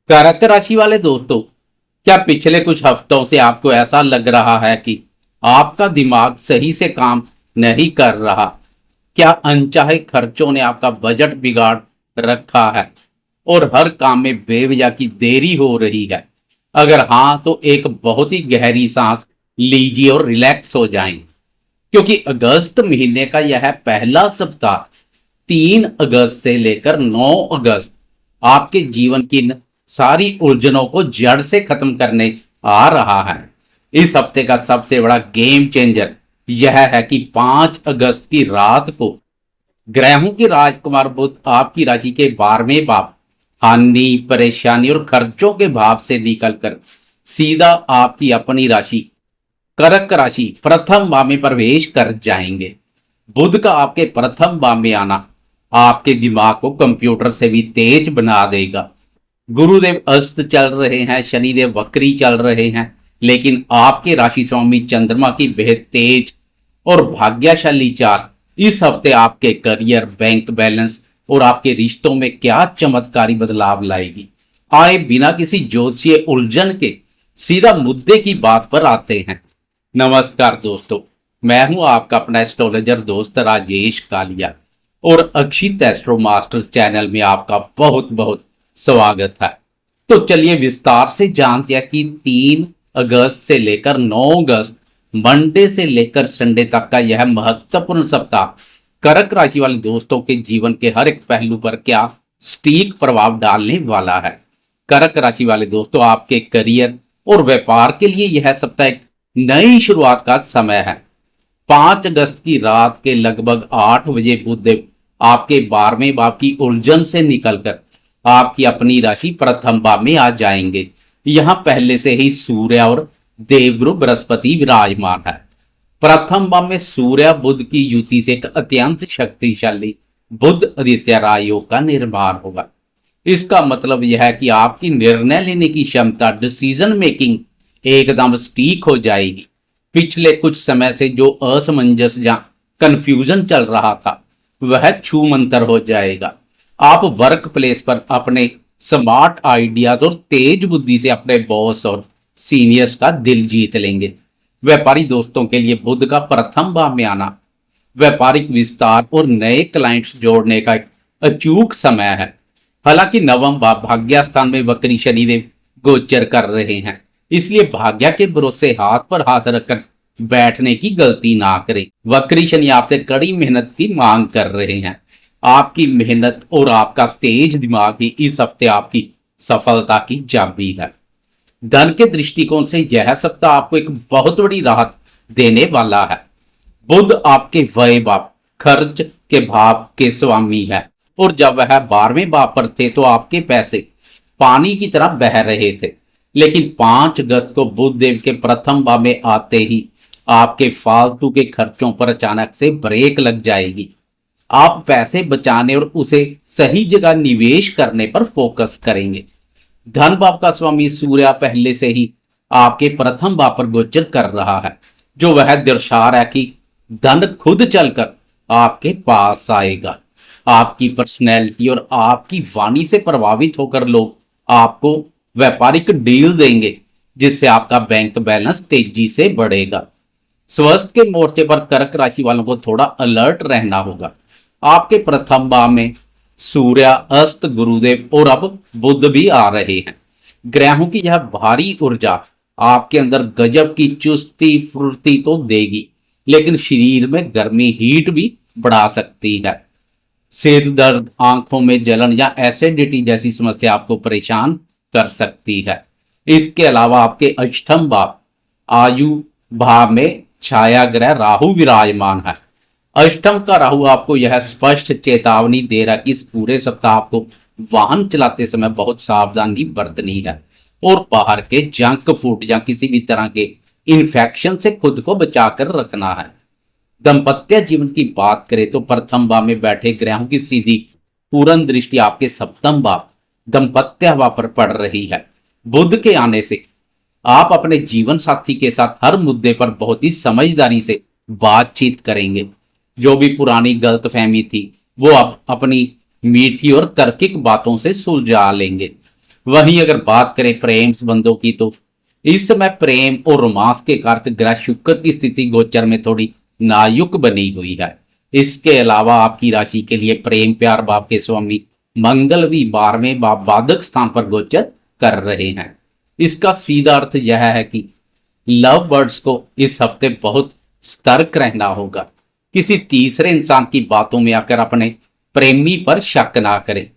कर्क राशि वाले दोस्तों, क्या पिछले कुछ हफ्तों से आपको ऐसा लग रहा है कि आपका दिमाग सही से काम नहीं कर रहा? क्या अनचाहे खर्चों ने आपका बजट बिगाड़ रखा है और हर काम में बेवजह की देरी हो रही है? अगर हां, तो एक बहुत ही गहरी सांस लीजिए और रिलैक्स हो जाएं, क्योंकि अगस्त महीने का यह पहला सप्ताह 3 अगस्त से लेकर 9 अगस्त आपके जीवन की इन सारी उलझनों को जड़ से खत्म करने आ रहा है। इस हफ्ते का सबसे बड़ा गेम चेंजर यह है कि 5 अगस्त की रात को ग्रहों की राजकुमार बुध आपकी राशि के 12वें भाव, हानि, परेशानी और खर्चों के भाव से निकलकर सीधा आपकी अपनी राशि कर्क राशि प्रथम भाव में प्रवेश कर जाएंगे। बुध का आपके प्रथम भाव में आना आपके दिमाग को कंप्यूटर से भी तेज बना देगा। गुरुदेव अस्त चल रहे हैं, शनिदेव वक्री चल रहे हैं, लेकिन आपके राशि स्वामी चंद्रमा की बेहद तेज और भाग्यशाली चाल इस हफ्ते आपके करियर, बैंक बैलेंस और आपके रिश्तों में क्या चमत्कारी बदलाव लाएगी। आए बिना किसी ज्योतिषीय उलझन के सीधा मुद्दे की बात पर आते हैं। नमस्कार दोस्तों, मैं हूं आपका अपना एस्ट्रोलॉजर दोस्त राजेश कालिया और अक्षित एस्ट्रो मास्टर चैनल में आपका बहुत बहुत स्वागत है। तो चलिए विस्तार से जानते हैं कि 3 अगस्त से लेकर 9 अगस्त मंडे से लेकर संडे तक का यह महत्वपूर्ण सप्ताह कर्क राशि वाले दोस्तों के जीवन के हर एक पहलू पर क्या सटीक प्रभाव डालने वाला है। कर्क राशि वाले दोस्तों, आपके करियर और व्यापार के लिए यह सप्ताह एक नई शुरुआत का समय है। 5 अगस्त की रात के लगभग 8 बजे बुधदेव आपके 12वें भाव की उलझन से निकलकर आपकी अपनी राशि प्रथम भाव में आ जाएंगे। यहां पहले से ही सूर्य और देवगुरु बृहस्पति विराजमान है। प्रथम भाव में सूर्य बुध की युति से एक अत्यंत शक्तिशाली बुध आदित्य राय योग का निर्माण होगा। इसका मतलब यह है कि आपकी निर्णय लेने की क्षमता, डिसीजन मेकिंग एकदम सटीक हो जाएगी। पिछले कुछ समय से जो असमंजस या कंफ्यूजन चल रहा था वह छूमंतर हो जाएगा। आप वर्क प्लेस पर अपने स्मार्ट आइडियाज और तेज बुद्धि से अपने बॉस और सीनियर्स का दिल जीत लेंगे। व्यापारी दोस्तों के लिए बुध का प्रथम भाव में आना व्यापारिक विस्तार और नए क्लाइंट्स जोड़ने का एक अचूक समय है। हालांकि नवम भाव भाग्य स्थान में वक्री शनिदेव गोचर कर रहे हैं, इसलिए भाग्य के भरोसे हाथ पर हाथ रखकर बैठने की गलती ना करें। वक्री शनि आपसे कड़ी मेहनत की मांग कर रहे हैं। आपकी मेहनत और आपका तेज दिमाग ही इस हफ्ते आपकी सफलता की चाबी है। धन के दृष्टिकोण से यह सप्ताह आपको एक बहुत बड़ी राहत देने वाला है। बुध आपके व्यय भाव, खर्च के भाव के स्वामी है और जब वह 12वें भाव पर थे तो आपके पैसे पानी की तरह बह रहे थे, लेकिन 5 अगस्त को बुध देव के प्रथम भाव में आते ही आपके फालतू के खर्चों पर अचानक से ब्रेक लग जाएगी। आप पैसे बचाने और उसे सही जगह निवेश करने पर फोकस करेंगे। धन भाव का स्वामी सूर्य पहले से ही आपके प्रथम भाव पर गोचर कर रहा है, जो वह दर्शा रहा है कि धन खुद चलकर आपके पास आएगा। आपकी पर्सनैलिटी और आपकी वाणी से प्रभावित होकर लोग आपको व्यापारिक डील देंगे, जिससे आपका बैंक बैलेंस तेजी से बढ़ेगा। स्वास्थ्य के मोर्चे पर कर्क राशि वालों को थोड़ा अलर्ट रहना होगा। आपके प्रथम भाव में सूर्य, अस्त, गुरुदेव और अब बुध भी आ रहे हैं। ग्रहों की यह भारी ऊर्जा आपके अंदर गजब की चुस्ती फुर्ती तो देगी, लेकिन शरीर में गर्मी, हीट भी बढ़ा सकती है। सिर दर्द, आंखों में जलन या एसिडिटी जैसी समस्या आपको परेशान कर सकती है। इसके अलावा आपके अष्टम भाव, आयु भाव में छाया ग्रह राहु विराजमान है। अष्टम का राहु आपको यह स्पष्ट चेतावनी दे रहा है कि इस पूरे सप्ताह आपको वाहन चलाते समय बहुत सावधानी बरतनी है और बाहर के जंक फूड या किसी भी तरह के इन्फेक्शन से खुद को बचाकर रखना है। दाम्पत्य जीवन की बात करें तो प्रथम भाव में बैठे ग्रहों की सीधी पूर्ण दृष्टि आपके सप्तम भाव दाम्पत्य भाव पर पड़ रही है। बुध के आने से आप अपने जीवन साथी के साथ हर मुद्दे पर बहुत ही समझदारी से बातचीत करेंगे। जो भी पुरानी गलतफहमी थी वो आप अपनी मीठी और तार्किक बातों से सुलझा लेंगे। वहीं अगर बात करें प्रेम संबंधों की, तो इस समय प्रेम और रोमांस के कारक ग्रह शुक्र की स्थिति गोचर में थोड़ी नाजुक बनी हुई है। इसके अलावा आपकी राशि के लिए प्रेम प्यार भाव के स्वामी मंगल भी 12वें भाव बाधक स्थान पर गोचर कर रहे हैं। इसका सीधा अर्थ यह है कि लव बर्ड्स को इस हफ्ते बहुत सतर्क रहना होगा। किसी तीसरे इंसान की बातों में आकर अपने प्रेमी पर शक ना करें।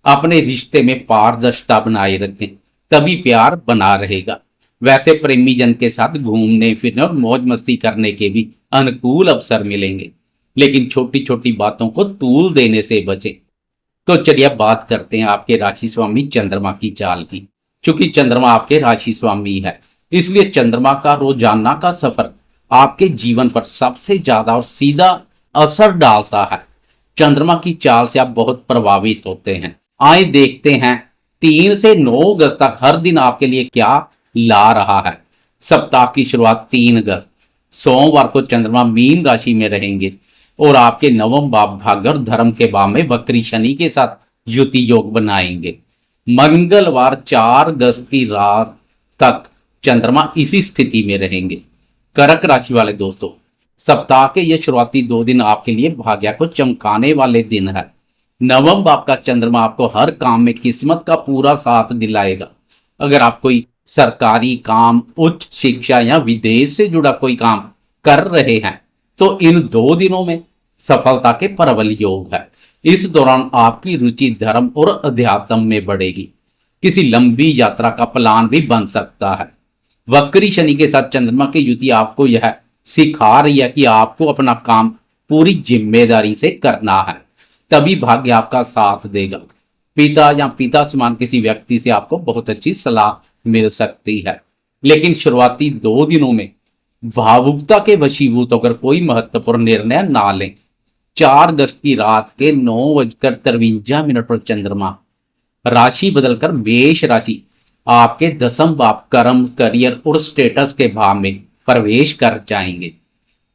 अपने रिश्ते में पारदर्शिता बनाए रखें, तभी प्यार बना रहेगा। वैसे प्रेमी जन के साथ घूमने फिरने और मौज मस्ती करने के भी अनुकूल अवसर मिलेंगे, लेकिन छोटी छोटी बातों को तूल देने से बचें। तो चलिए अब बात करते हैं आपके राशि स्वामी चंद्रमा की चाल की। चूंकि चंद्रमा आपके राशि स्वामी है, इसलिए चंद्रमा का रोजाना का सफर आपके जीवन पर सबसे ज्यादा और सीधा असर डालता है। चंद्रमा की चाल से आप बहुत प्रभावित होते हैं। आए देखते हैं 3 से 9 अगस्त तक हर दिन आपके लिए क्या ला रहा है। सप्ताह की शुरुआत 3 अगस्त सोमवार को चंद्रमा मीन राशि में रहेंगे और आपके नवम भाव भाग्य और धर्म के भाव में वक्री शनि के साथ युति योग बनाएंगे। मंगलवार 4 अगस्त की रात तक चंद्रमा इसी स्थिति में रहेंगे। कर्क राशि वाले दोस्तों, सप्ताह के ये शुरुआती 2 दिन आपके लिए भाग्य को चमकाने वाले दिन है। नवम भाव का चंद्रमा आपको हर काम में किस्मत का पूरा साथ दिलाएगा। अगर आप कोई सरकारी काम, उच्च शिक्षा या विदेश से जुड़ा कोई काम कर रहे हैं, तो इन 2 दिनों में सफलता के प्रबल योग है। इस दौरान आपकी रुचि धर्म और अध्यात्म में बढ़ेगी। किसी लंबी यात्रा का प्लान भी बन सकता है। वक्री शनि के साथ चंद्रमा की युति आपको यह सिखा रही है कि आपको अपना काम पूरी जिम्मेदारी से करना है, तभी भाग्य आपका साथ देगा। पिता या पिता समान किसी व्यक्ति से आपको बहुत अच्छी सलाह मिल सकती है, लेकिन शुरुआती 2 दिनों में भावुकता के वशीभूत होकर कोई महत्वपूर्ण निर्णय ना लें। 4 अगस्त की रात के 9:53 पर चंद्रमा राशि बदलकर मेष राशि आपके 10th भाव कर्म, करियर और स्टेटस के भाव में प्रवेश कर जाएंगे।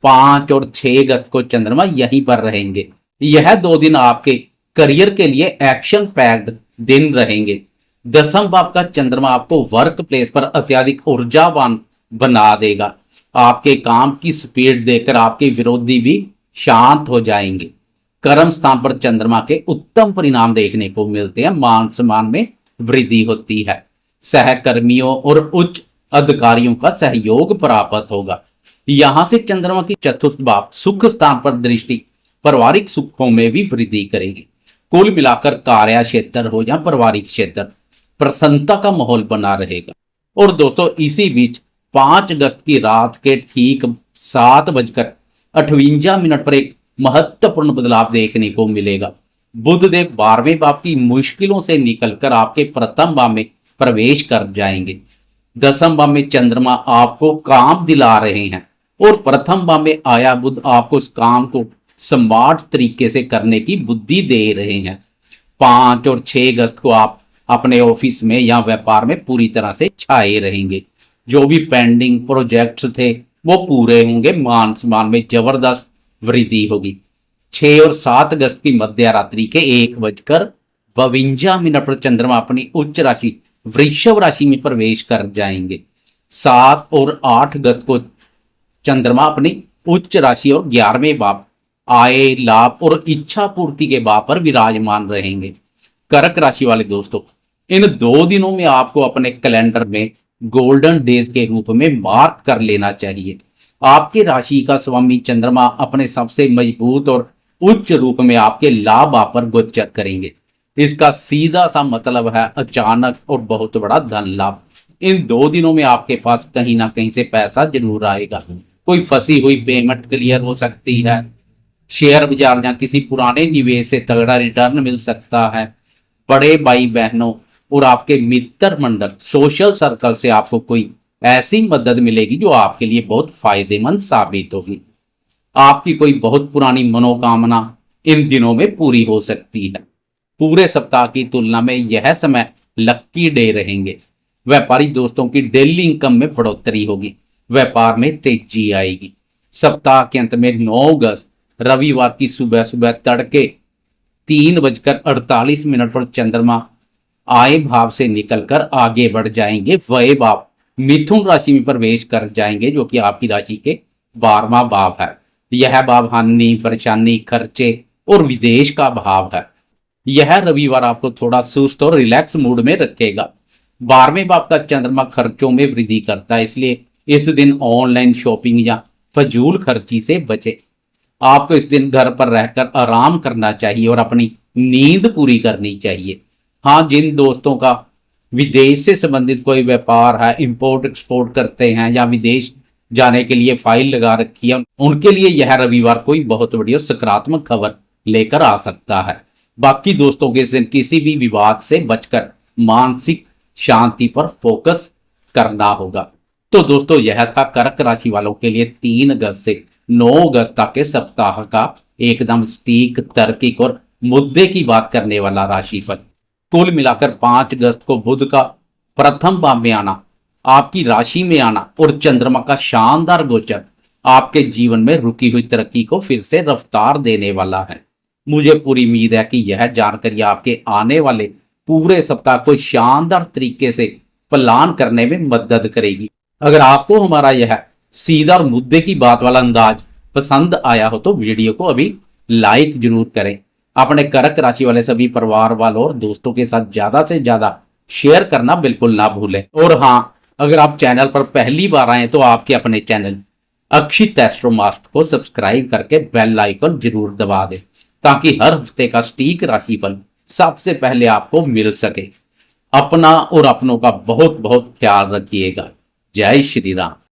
5 और 6 अगस्त को चंद्रमा यहीं पर रहेंगे। यह 2 दिन आपके करियर के लिए एक्शन पैक्ड दिन रहेंगे। 10th भाव का चंद्रमा आपको वर्क प्लेस पर अत्यधिक ऊर्जावान बना देगा। आपके काम की स्पीड देखकर आपके विरोधी भी शांत हो जाएंगे। कर्म स्थान पर चंद्रमा के उत्तम परिणाम देखने को मिलते हैं। मान सम्मान में वृद्धि होती है। सहकर्मियों और उच्च अधिकारियों का सहयोग प्राप्त होगा। यहां से चंद्रमा की चतुर्थ भाव सुख स्थान पर दृष्टि पारिवारिक सुखों में भी वृद्धि करेगी। कुल मिलाकर कार्य क्षेत्र हो या पारिवारिक क्षेत्र, प्रसन्नता का माहौल बना रहेगा। और दोस्तों, इसी बीच 5 अगस्त की रात के ठीक 7:58 पर एक महत्वपूर्ण बदलाव देखने को मिलेगा। बुध देव 12वें भाव की मुश्किलों से निकलकर आपके प्रथम भाव में प्रवेश कर जाएंगे। 10th भाव में चंद्रमा आपको काम दिला रहे हैं और प्रथम भाव में आया बुध आपको उस काम को स्मार्ट तरीके से करने की बुद्धि दे रहे हैं। 5 और 6 अगस्त को आप अपने ऑफिस में या व्यापार में पूरी तरह से छाए रहेंगे। जो भी पेंडिंग प्रोजेक्ट्स थे वो पूरे होंगे। मान सम्मान में जबरदस्त वृद्धि होगी। 6 और 7 अगस्त की मध्य रात्रि के 1:52 पर चंद्रमा अपनी उच्च राशि वृषभ राशि में प्रवेश कर जाएंगे। 7 और 8 अगस्त को चंद्रमा अपनी उच्च राशि और 11वें भाव आय, लाभ और इच्छा पूर्ति के भाव पर विराजमान रहेंगे। कर्क राशि वाले दोस्तों, इन 2 दिनों में आपको अपने कैलेंडर में गोल्डन डेज के रूप में मार्क कर लेना चाहिए। आपके राशि का स्वामी चंद्रमा अपने सबसे मजबूत और उच्च रूप में आपके लाभ भाव पर गोचर करेंगे। इसका सीधा सा मतलब है अचानक और बहुत बड़ा धन लाभ। इन 2 दिनों में आपके पास कहीं ना कहीं से पैसा जरूर आएगा। कोई फंसी हुई पेमेंट क्लियर हो सकती है। शेयर बाजार या किसी पुराने निवेश से तगड़ा रिटर्न मिल सकता है। बड़े भाई बहनों और आपके मित्र मंडल, सोशल सर्कल से आपको कोई ऐसी मदद मिलेगी जो आपके लिए बहुत फायदेमंद साबित होगी। आपकी कोई बहुत पुरानी मनोकामना इन दिनों में पूरी हो सकती है। पूरे सप्ताह की तुलना में यह समय लक्की डे रहेंगे। व्यापारी दोस्तों की डेली इनकम में बढ़ोतरी होगी। व्यापार में तेजी आएगी। सप्ताह के अंत में 9 अगस्त रविवार की सुबह सुबह तड़के 3:48 पर चंद्रमा आय भाव से निकलकर आगे बढ़ जाएंगे। व्यय भाव मिथुन राशि में प्रवेश कर जाएंगे, जो कि आपकी राशि के 12वां भाव है। यह भाव हानि, परेशानी, खर्चे और विदेश का भाव है। यह रविवार आपको थोड़ा सुस्त और रिलैक्स मूड में रखेगा। 12वें भाव का चंद्रमा खर्चों में वृद्धि करता है, इसलिए इस दिन ऑनलाइन शॉपिंग या फजूल खर्ची से बचे। आपको इस दिन घर पर रहकर आराम करना चाहिए और अपनी नींद पूरी करनी चाहिए। हाँ, जिन दोस्तों का विदेश से संबंधित कोई व्यापार है, इंपोर्ट एक्सपोर्ट करते हैं या विदेश जाने के लिए फाइल लगा रखी है, उनके लिए यह रविवार कोई बहुत बड़ी और सकारात्मक खबर लेकर आ सकता है। बाकी दोस्तों के इस दिन किसी भी विवाद से बचकर मानसिक शांति पर फोकस करना होगा। तो दोस्तों, यह था कर्क राशि वालों के लिए 3 अगस्त से 9 अगस्त तक के सप्ताह का एकदम सटीक, तार्किक और मुद्दे की बात करने वाला राशिफल। कुल मिलाकर 5 अगस्त को बुध का प्रथम भाव में आना, आपकी राशि में आना और चंद्रमा का शानदार गोचर आपके जीवन में रुकी हुई तरक्की को फिर से रफ्तार देने वाला है। मुझे पूरी उम्मीद है कि यह जानकारी आपके आने वाले पूरे सप्ताह को शानदार तरीके से प्लान करने में मदद करेगी। अगर आपको हमारा यह सीधा और मुद्दे की बात वाला अंदाज पसंद आया हो तो वीडियो को अभी लाइक जरूर करें। अपने कर्क राशि वाले सभी परिवार वालों और दोस्तों के साथ ज्यादा से ज्यादा शेयर करना बिल्कुल ना भूलें। और हाँ, अगर आप चैनल पर पहली बार आए तो आपके अपने चैनल अक्षित एस्ट्रो मास्टर को सब्सक्राइब करके बेल आइकन जरूर दबा दें, ताकि हर हफ्ते का सटीक राशिफल सबसे पहले आपको मिल सके। अपना और अपनों का बहुत बहुत ख्याल रखिएगा। जय श्री राम।